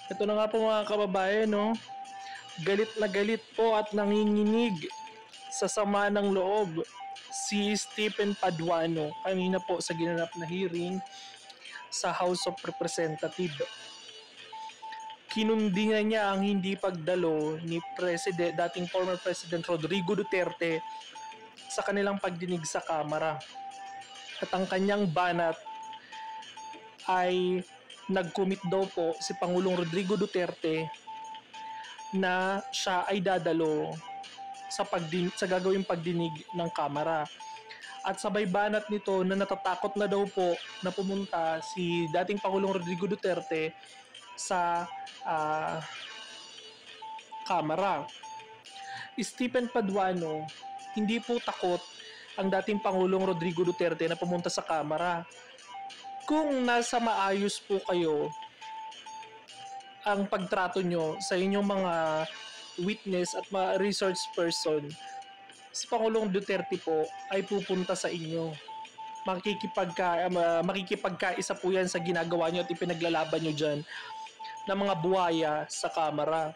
Ito na nga po mga kababayan, no? Galit na galit po at nanginginig sa sama ng loob si Stephen Paduano kanina po sa ginanap na hearing sa House of Representatives. Kinundingan niya ang hindi pagdalo ni dating former President Rodrigo Duterte sa kanilang pagdinig sa Kamara. At ang kanyang banat ay nag-commit daw po si Pangulong Rodrigo Duterte na siya ay dadalo sa gagawing pagdinig ng Kamara. At sabay banat nito na natatakot na daw po na pumunta si dating Pangulong Rodrigo Duterte sa Kamara. Stephen Paduano, hindi po takot ang dating Pangulong Rodrigo Duterte na pumunta sa Kamara. Kung nasa maayos po kayo ang pagtrato nyo sa inyong mga witness at mga research person, si Pangulong Duterte po ay pupunta sa inyo. Makikipagkaisa po yan sa ginagawa nyo at ipinaglalaban nyo dyan ng mga buhaya sa Kamara.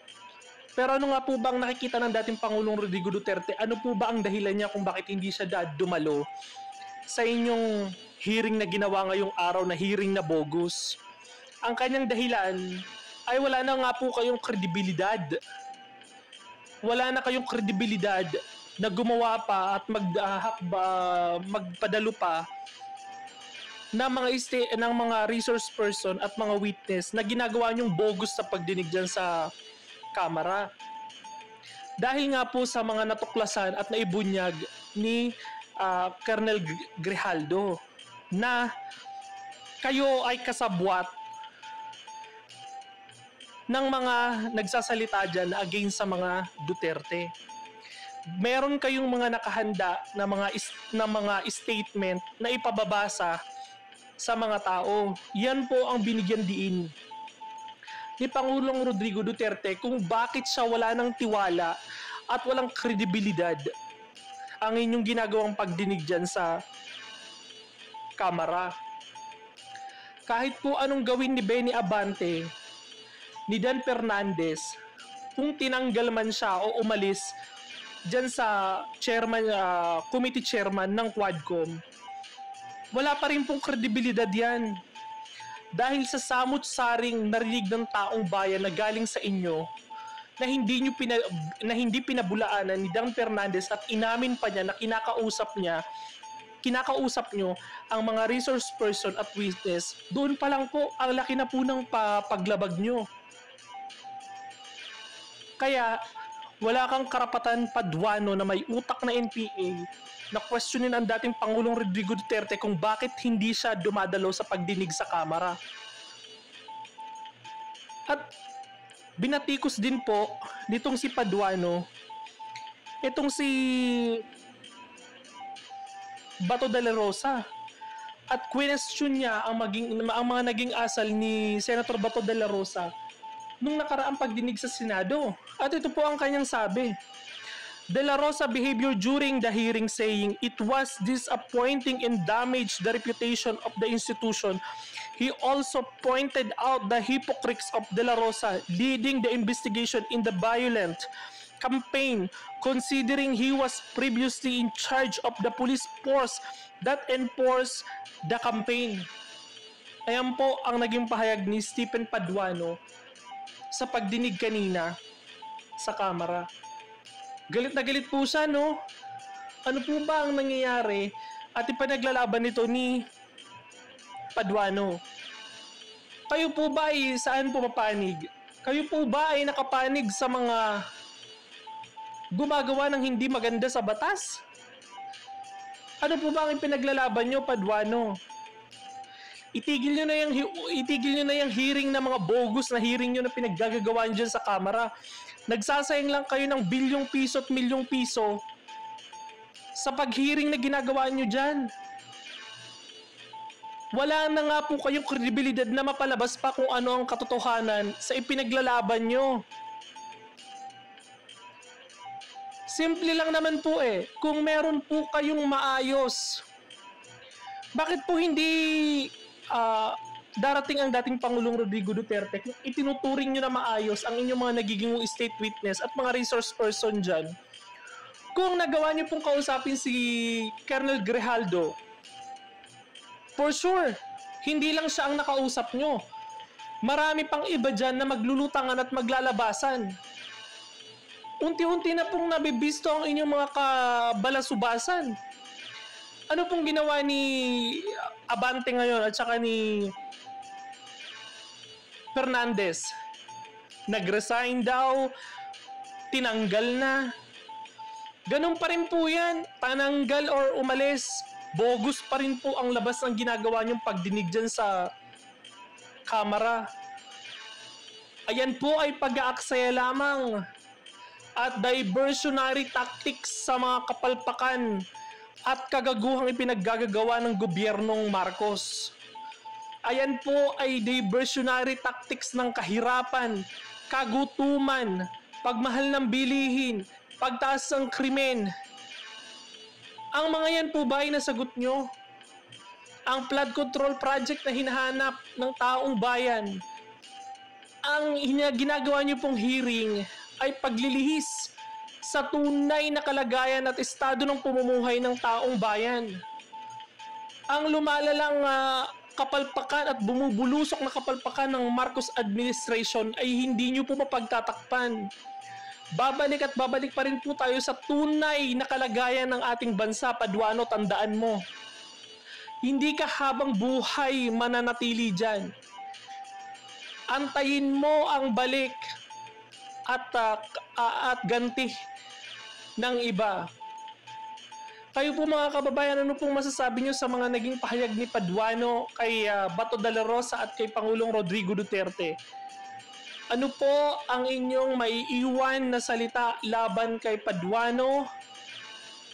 Pero ano nga po ba ang nakikita ng dating Pangulong Rodrigo Duterte? Ano po ba ang dahilan niya kung bakit hindi siya dumalo sa inyong hearing na ginawa ngayong araw na hearing na bogus? Ang kanyang dahilan ay wala na nga po kayong kredibilidad. Wala na kayong kredibilidad na gumawa pa at magpadalo pa ng mga resource person at mga witness na ginagawa nyong bogus sa pagdinig dyan sa Kamara. Dahil nga po sa mga natuklasan at naibunyag ni Colonel Grijaldo na kayo ay kasabwat ng mga nagsasalita dyan against sa mga Duterte. Meron kayong mga nakahanda na mga statement na ipababasa sa mga tao. Yan po ang binigyan diin ni Pangulong Rodrigo Duterte kung bakit siya wala ng tiwala at walang kredibilidad ang inyong ginagawang pagdinig dyan sa Kamara. Kahit po anong gawin ni Benny Abante, ni Dan Fernandez, kung tinanggal man siya o umalis dyan sa committee chairman ng Quadcom, wala pa rin pong kredibilidad yan. Dahil sa samut-saring narinig ng taong bayan na galing sa inyo na hindi pinabulaanan ni Dan Fernandez at inamin pa niya na kinakausap nyo ang mga resource person at witness, doon pa lang po ang laki na po ng paglabag nyo. Kaya wala kang karapatan, Paduano, na may utak na NPA na questionin ang dating Pangulong Rodrigo Duterte kung bakit hindi siya dumadalo sa pagdinig sa Kamara. At binatikos din po nitong si Paduano itong si Bato de la Rosa at question niya ang mga naging asal ni Senator Bato de la Rosa nung nakaraang pagdinig sa Senado. At ito po ang kanyang sabi: De La Rosa behavior during the hearing saying it was disappointing and damaged the reputation of the institution. He also pointed out the hypocrites of De La Rosa leading the investigation in the violent campaign, considering he was previously in charge of the police force that enforced the campaign. Ayan po ang naging pahayag ni Stephen Paduano sa pagdinig kanina sa Kamara. Galit na galit po siya, no? Ano po ba ang nangyayari at ipanaglalaban nito ni Paduano? Kayo po ba ay saan pumapanig? Kayo po ba ay nakapanig sa mga gumagawa ng hindi maganda sa batas? Ano po ba ang ipinaglalaban nyo, Paduano? Itigil nyo na yung hearing na mga bogus na hearing nyo na pinaggagawaan dyan sa Kamara. Nagsasayang lang kayo ng bilyong piso at milyong piso sa pag-hearing na ginagawa nyo dyan. Wala na nga po kayong kredibilidad na mapalabas pa kung ano ang katotohanan sa ipinaglalaban nyo. Simple lang naman po eh. Kung meron po kayong maayos, bakit po hindi darating ang dating Pangulong Rodrigo Duterte kung itinuturing nyo na maayos ang inyong mga nagiging state witness at mga resource person dyan. Kung nagawa nyo pong kausapin si Colonel Grijaldo, for sure, hindi lang siya ang nakausap nyo. Marami pang iba dyan na maglulutangan at maglalabasan. Unti-unti na pong nabibisto ang inyong mga kabalasubasan. Ano pong ginawa ni Abante ngayon at saka ni Fernandez? Nag-resign daw, tinanggal na. Ganun pa rin po yan, tananggal or umalis, bogus pa rin po ang labas ng ginagawa niyong pagdinig dyan sa kamera. Ayan po ay pag-aaksaya lamang at diversionary tactics sa mga kapalpakan at kagaguhang ipinaggagawa ng gobyernong Marcos. Ayan po ay diversionary tactics ng kahirapan, kagutuman, pagmahal ng bilihin, pagtaas ng krimen. Ang mga yan po ba ay nasagot nyo? Ang flood control project na hinahanap ng taong bayan, ang ginagawa nyo pong hearing ay paglilihis sa tunay na kalagayan at estado ng pamumuhay ng taong bayan. Ang lumalalang kapalpakan at bumubulusok na kapalpakan ng Marcos administration ay hindi nyo po mapagtatakpan. Babalik at babalik pa rin po tayo sa tunay na kalagayan ng ating bansa, Paduano, tandaan mo. Hindi ka habang buhay mananatili dyan. Antayin mo ang balik at ganti ng iba. Kayo po mga kababayan, ano pong masasabi nyo sa mga naging pahayag ni Paduano kay Bato de la Rosa at kay Pangulong Rodrigo Duterte? Ano po ang inyong maiiwan na salita laban kay Paduano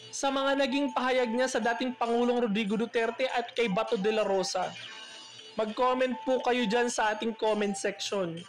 sa mga naging pahayag niya sa dating Pangulong Rodrigo Duterte at kay Bato de la Rosa? Mag-comment po kayo dyan sa ating comment section.